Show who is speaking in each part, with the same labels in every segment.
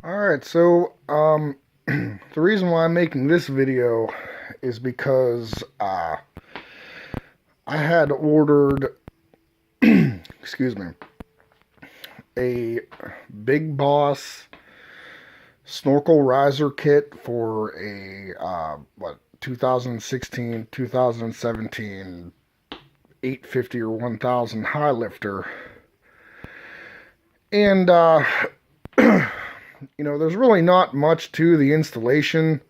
Speaker 1: Alright, so the reason why I'm making this video is because I had ordered excuse me, a Big Boss snorkel riser kit for a 2016 2017 850 or 1000 Highlifter. And you know, there's really not much to the installation.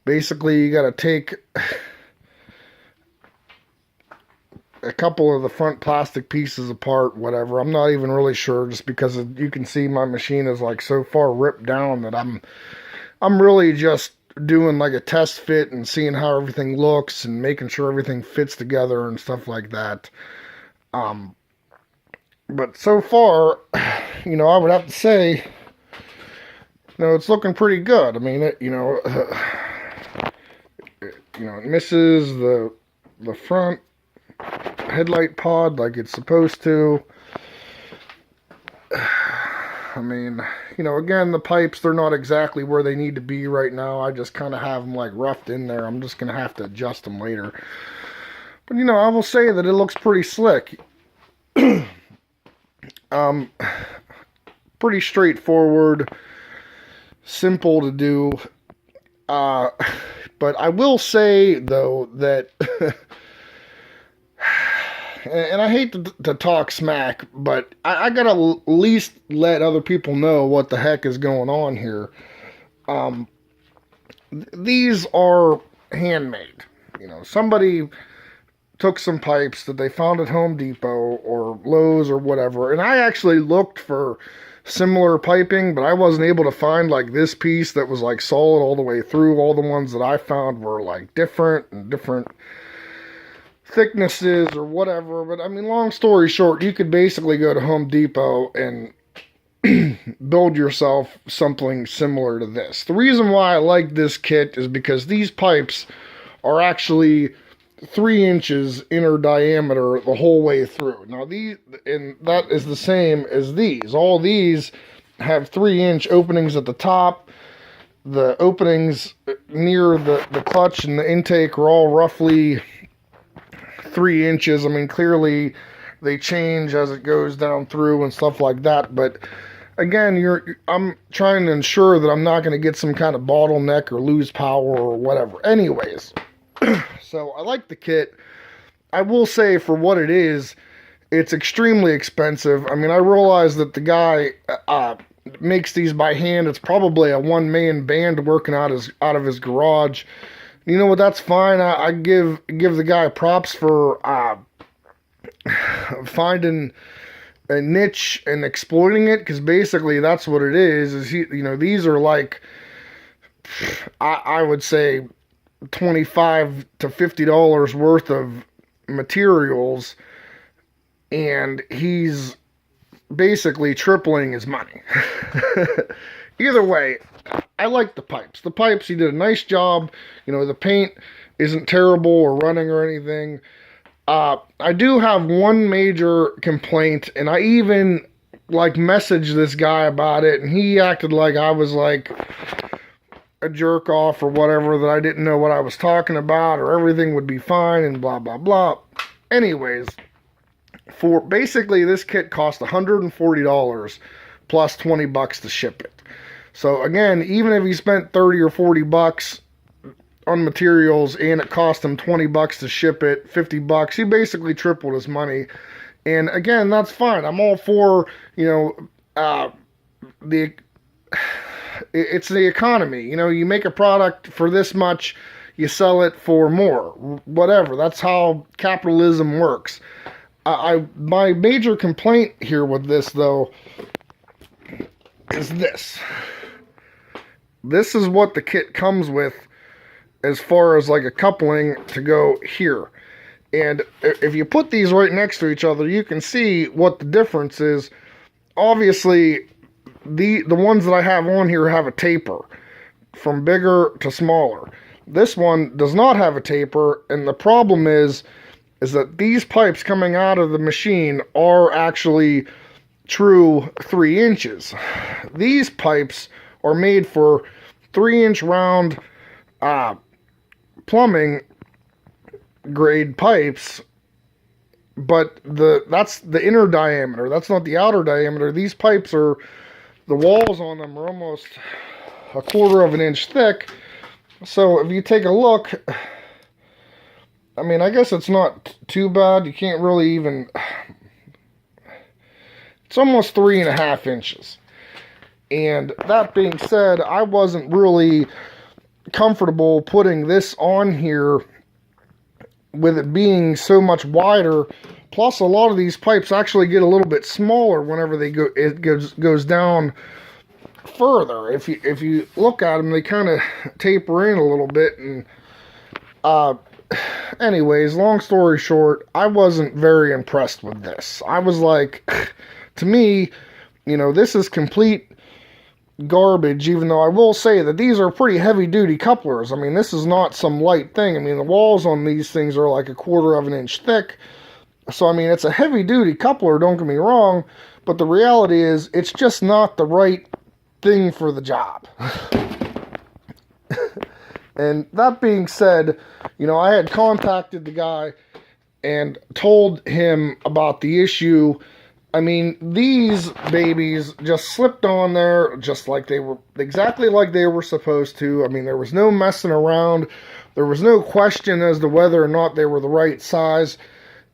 Speaker 1: Basically, you got to take a couple of the front plastic pieces apart, whatever. I'm not even really sure, just because you can see my machine is like so far ripped down that I'm really just doing like a test fit and seeing how everything looks and making sure everything fits together and stuff like that. But so far, you know, I would have to say, it's looking pretty good. I mean, it misses the front headlight pod like it's supposed to. I mean, again, the pipes, they're not exactly where they need to be right now. I just kind of have them like roughed in there. I'm just going to have to adjust them later. But, I will say that it looks pretty slick. Pretty straightforward, simple to do. But I will say, though, that and I hate to talk smack, but I gotta at least let other people know what the heck is going on here. These are handmade. Somebody took some pipes that they found at Home Depot or Lowe's or whatever, and I actually looked for similar piping, but I wasn't able to find like this piece that was like solid all the way through. All the ones that I found were like different thicknesses or whatever. But I mean, long story short, you could basically go to Home Depot and build yourself something similar to this. The reason why I like this kit is because these pipes are actually 3 inches inner diameter the whole way through. Now and that is the same as these. All these have 3-inch openings at the top. The openings near the clutch and the intake are all roughly 3 inches. I mean, clearly they change as it goes down through and stuff like that, but again, I'm trying to ensure that I'm not going to get some kind of bottleneck or lose power or whatever. Anyways, so I like the kit. I will say, for what it is, it's extremely expensive. I mean, I realize that the guy makes these by hand. It's probably a one-man band working out of his garage. You know what? That's fine. I give the guy props for finding a niche and exploiting it, because basically that's what it is. These are like, I would say, $25 to $50 worth of materials, and he's basically tripling his money. Either way, I like the pipes. The pipes, he did a nice job. The paint isn't terrible or running or anything. I do have one major complaint, and I even messaged this guy about it, and he acted like I was like a jerk off or whatever, that I didn't know what I was talking about, or everything would be fine and blah blah blah. Anyways, for basically this kit cost $140 plus $20 to ship it. So again, even if he spent $30 or $40 on materials and it cost him $20 to ship it, $50, he basically tripled his money. And again, that's fine. I'm all for, it's the economy. You make a product for this much, you sell it for more, whatever. That's how capitalism works. My major complaint here with this, though, is this. This is what the kit comes with, as far as like a coupling to go here. And if you put these right next to each other, you can see what the difference is. Obviously, the ones that I have on here have a taper from bigger to smaller. This one does not have a taper, and the problem is that these pipes coming out of the machine are actually true 3 inches. These pipes are made for 3-inch round plumbing grade pipes, but that's the inner diameter. That's not the outer diameter. These pipes are, the walls on them are almost 1/4 of an inch thick. So if you take a look, I mean, I guess it's not too bad. You can't really even, it's almost 3.5 inches. And that being said, I wasn't really comfortable putting this on here with it being so much wider. Plus, a lot of these pipes actually get a little bit smaller whenever it goes down further. If you look at them, they kind of taper in a little bit. And anyways, long story short, I wasn't very impressed with this. I was like, to me, this is complete garbage, even though I will say that these are pretty heavy duty couplers. I mean, this is not some light thing. I mean, the walls on these things are like 1/4 of an inch thick. So, I mean, it's a heavy duty coupler, don't get me wrong, but the reality is it's just not the right thing for the job. And that being said, I had contacted the guy and told him about the issue. I mean, these babies just slipped on there just like they were, exactly like they were supposed to. I mean, there was no messing around. There was no question as to whether or not they were the right size.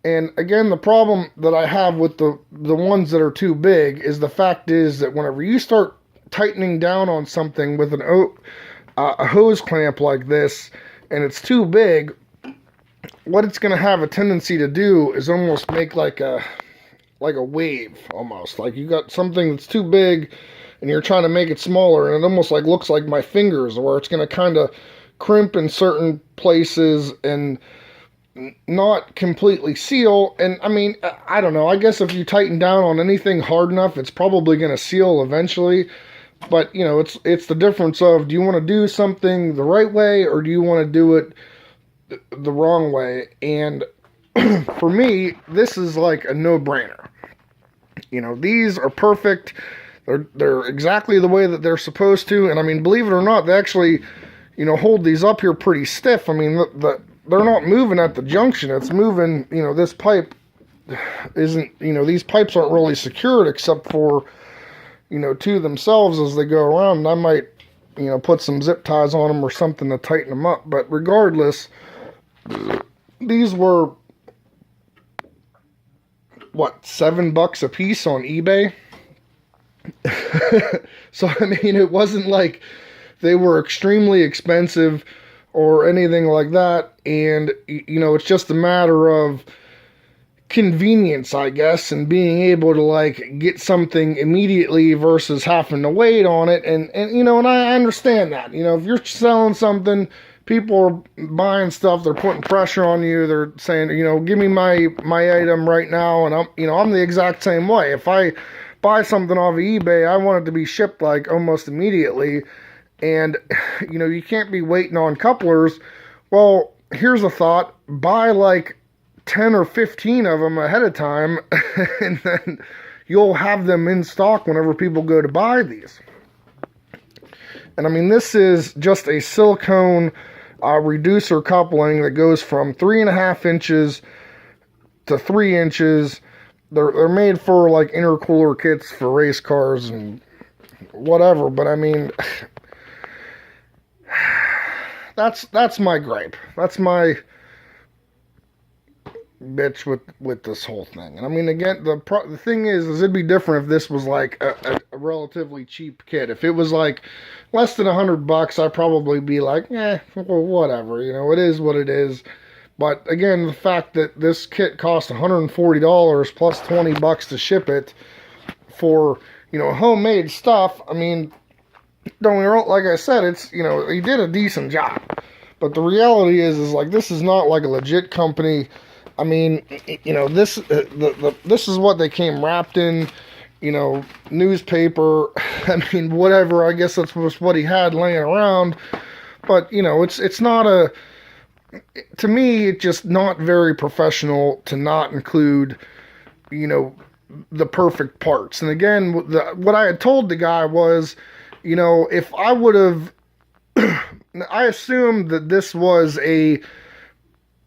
Speaker 1: And again, the problem that I have with the ones that are too big is the fact is that whenever you start tightening down on something with a hose clamp like this, and it's too big, what it's going to have a tendency to do is almost make like a wave, almost. Like you got something that's too big and you're trying to make it smaller, and it almost like looks like my fingers, where it's going to kind of crimp in certain places and not completely seal. And I mean, I don't know, I guess if you tighten down on anything hard enough, it's probably going to seal eventually. But it's the difference of, do you want to do something the right way, or do you want to do it the wrong way? And for me, this is like a no-brainer. These are perfect. They're exactly the way that they're supposed to. And I mean, believe it or not, they actually, hold these up here pretty stiff. I mean, they're not moving at the junction. It's moving, this pipe isn't, these pipes aren't really secured except for, to themselves as they go around. And I might, put some zip ties on them or something to tighten them up. But regardless, these were, what, $7 a piece on eBay? So, I mean, it wasn't like they were extremely expensive or anything like that. And, it's just a matter of convenience, I guess, and being able to, get something immediately versus having to wait on it. And I understand that. If you're selling something, people are buying stuff, they're putting pressure on you, they're saying, give me my item right now. And I'm the exact same way. If I buy something off of eBay, I want it to be shipped almost immediately. And you can't be waiting on couplers. Well, here's a thought: buy 10 or 15 of them ahead of time, and then you'll have them in stock whenever people go to buy these. And I mean, this is just a silicone reducer coupling that goes from 3.5 inches to 3 inches. They're made for intercooler kits for race cars and whatever. But I mean, that's my gripe. That's my bitch with this whole thing. And I mean, again, the thing is it'd be different if this was a relatively cheap kit. If it was less than $100, I'd probably be well, whatever, it is what it is. But again, the fact that this kit costs $140 plus $20 to ship it for, homemade stuff, I mean, don't get me wrong, like I said, it's, he did a decent job. But the reality is this is not a legit company. I mean, this is what they came wrapped in, newspaper. I mean, whatever. I guess that's what he had laying around. But it's not to me, it's just not very professional to not include, the perfect parts. And again, what I had told the guy was, if I would have, I assumed that this was a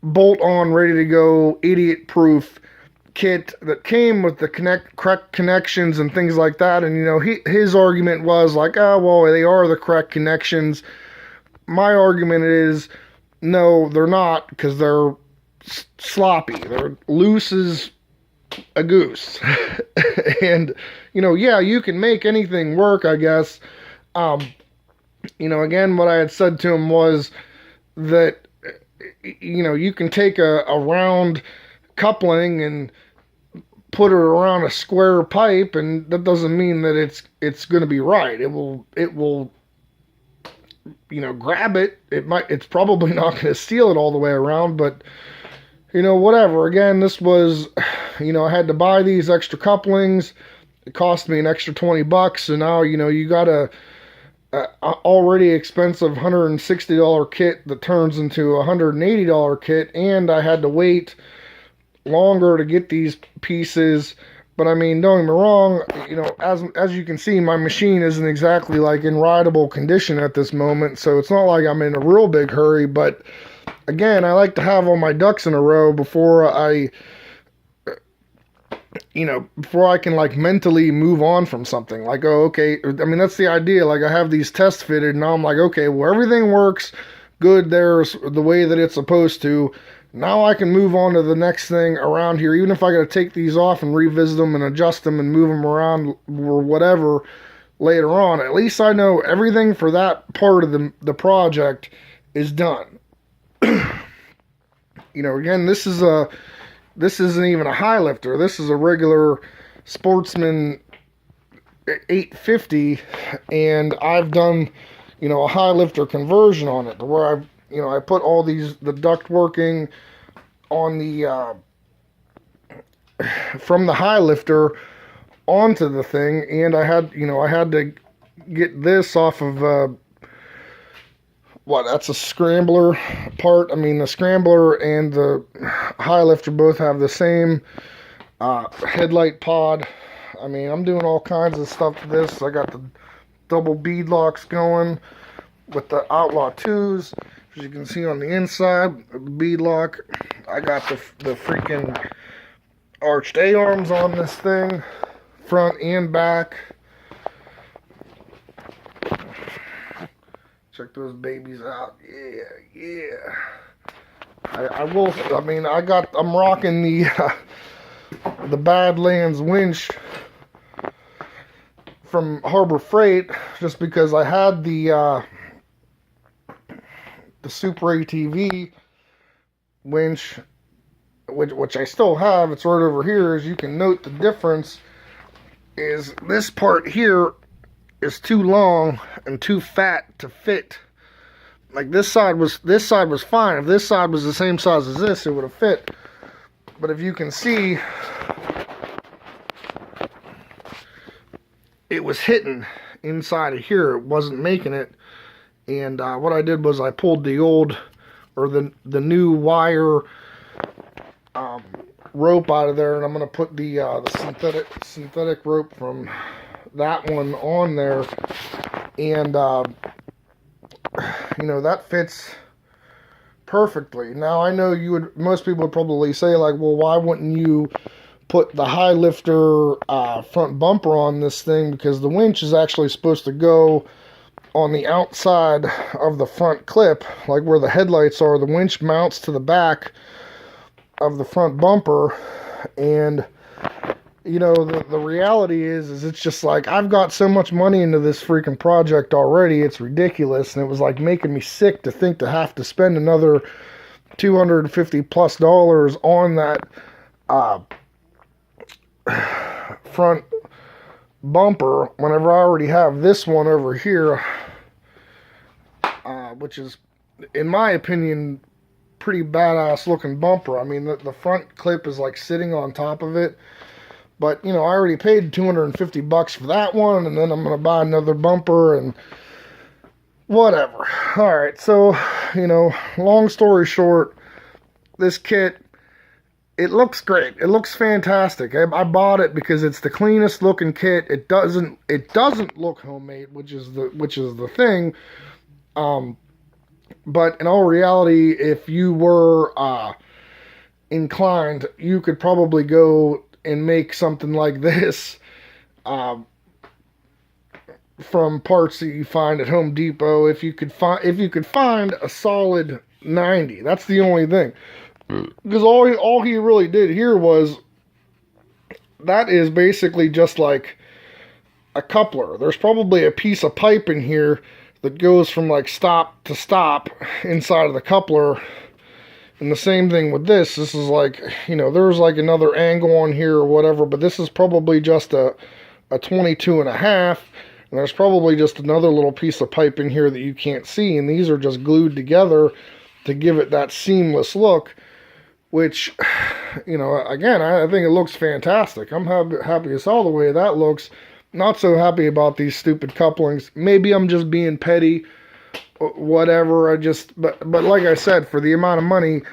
Speaker 1: bolt-on, ready-to-go, idiot-proof kit that came with the correct connections and things like that. And, his argument was like, oh, well, they are the correct connections. My argument is, no, they're not, because they're sloppy. They're loose as a goose. And, yeah, you can make anything work, I guess. Again, what I had said to him was that, you can take a round coupling and put it around a square pipe, and that doesn't mean that it's going to be right. It will grab it. It's probably not going to seal it all the way around, but whatever. Again, this was, I had to buy these extra couplings. It cost me an extra $20, so now, you got a already expensive $160 kit that turns into a $180 kit, and I had to wait longer to get these pieces. But I mean, don't get me wrong, as you can see, my machine isn't exactly like in rideable condition at this moment, so it's not like I'm in a real big hurry. But again, I like to have all my ducks in a row before I can like mentally move on from something. Like, oh, okay, I mean, that's the idea. Like, I have these tests fitted, and now I'm like, okay, well, everything works good there's the way that it's supposed to. Now I can move on to the next thing around here, even if I got to take these off and revisit them and adjust them and move them around or whatever later on. At least I know everything for that part of the project is done. Again, this isn't even a Highlifter. This is a regular Sportsman 850, and I've done, a Highlifter conversion on it, where I put all the duct working on the, from the Highlifter onto the thing, and I had to get this off of, that's a scrambler part. I mean, the scrambler and the Highlifter both have the same headlight pod. I mean, I'm doing all kinds of stuff to this. I got the double bead locks going with the Outlaw 2s. As you can see on the inside, the bead lock. I got the freaking arched A-arms on this thing, front and back. Check those babies out. Yeah. I'm rocking the Badlands winch from Harbor Freight, just because I had the Super ATV winch, which I still have. It's right over here. As you can note, the difference is this part here is too long and too fat to fit. Like, this side was fine. If this side was the same size as this, it would have fit. But if you can see, it was hitting inside of here. It wasn't making it. And what I did was I pulled the old, or the new wire rope out of there, and I'm going to put the synthetic rope from that one on there, and that fits perfectly. Now, I know most people would probably say, like, well, why wouldn't you put the Highlifter front bumper on this thing? Because the winch is actually supposed to go on the outside of the front clip, like where the headlights are. The winch mounts to the back of the front bumper, and the reality is it's just like, I've got so much money into this freaking project already, it's ridiculous. And it was like making me sick to think to have to spend another $250+ on that front bumper whenever I already have this one over here, which is, in my opinion, pretty badass looking bumper. I mean, the front clip is like sitting on top of it. But, I already paid $250 for that one, and then I'm going to buy another bumper and whatever. Alright, so, long story short, this kit it looks great. It looks fantastic. I bought it because it's the cleanest looking kit. It doesn't look homemade, which is the thing. But in all reality, if you were inclined, you could probably go and make something like this from parts that you find at Home Depot. If you could find a solid 90, that's the only thing. Because all he really did here was, that is basically just like a coupler. There's probably a piece of pipe in here that goes from like stop to stop inside of the coupler. And the same thing with this. This is like, there's like another angle on here or whatever, but this is probably just a 22 and a half. And there's probably just another little piece of pipe in here that you can't see. And these are just glued together to give it that seamless look. Which, again, I think it looks fantastic. I'm happy as all the way that looks. Not so happy about these stupid couplings. Maybe I'm just being petty, whatever. But like I said, for the amount of money,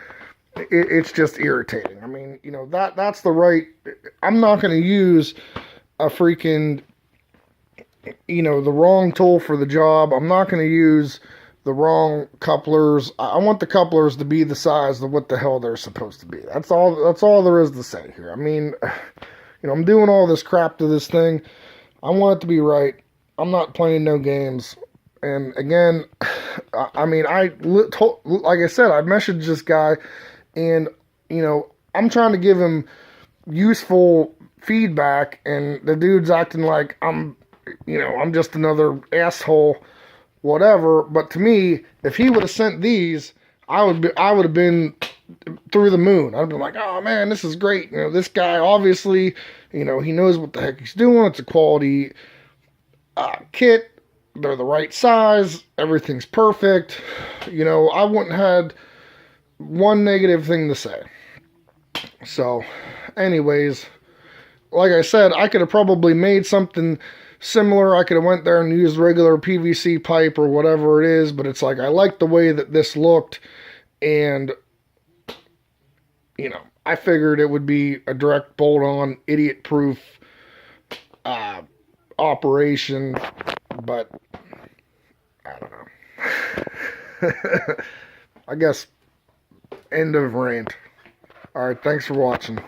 Speaker 1: it's just irritating. I mean, that's the right. I'm not going to use a freaking, the wrong tool for the job. I'm not going to use the wrong couplers. I want the couplers to be the size of what the hell they're supposed to be. That's all there is to say here. I mean, I'm doing all this crap to this thing. I want it to be right. I'm not playing no games. And again, I mean, like I said, I messaged this guy, and I'm trying to give him useful feedback, and the dude's acting like I'm just another asshole. Whatever, but to me, if he would have sent these, I would have been through the moon. I'd been like, oh man, this is great. This guy obviously, he knows what the heck he's doing. It's a quality kit. They're the right size. Everything's perfect. I wouldn't had one negative thing to say. So, anyways, like I said, I could have probably made something similar. I could have went there and used regular PVC pipe or whatever it is, but it's like, I like the way that this looked, and I figured it would be a direct bolt-on, idiot-proof operation, but I don't know. I guess end of rant. Alright, thanks for watching.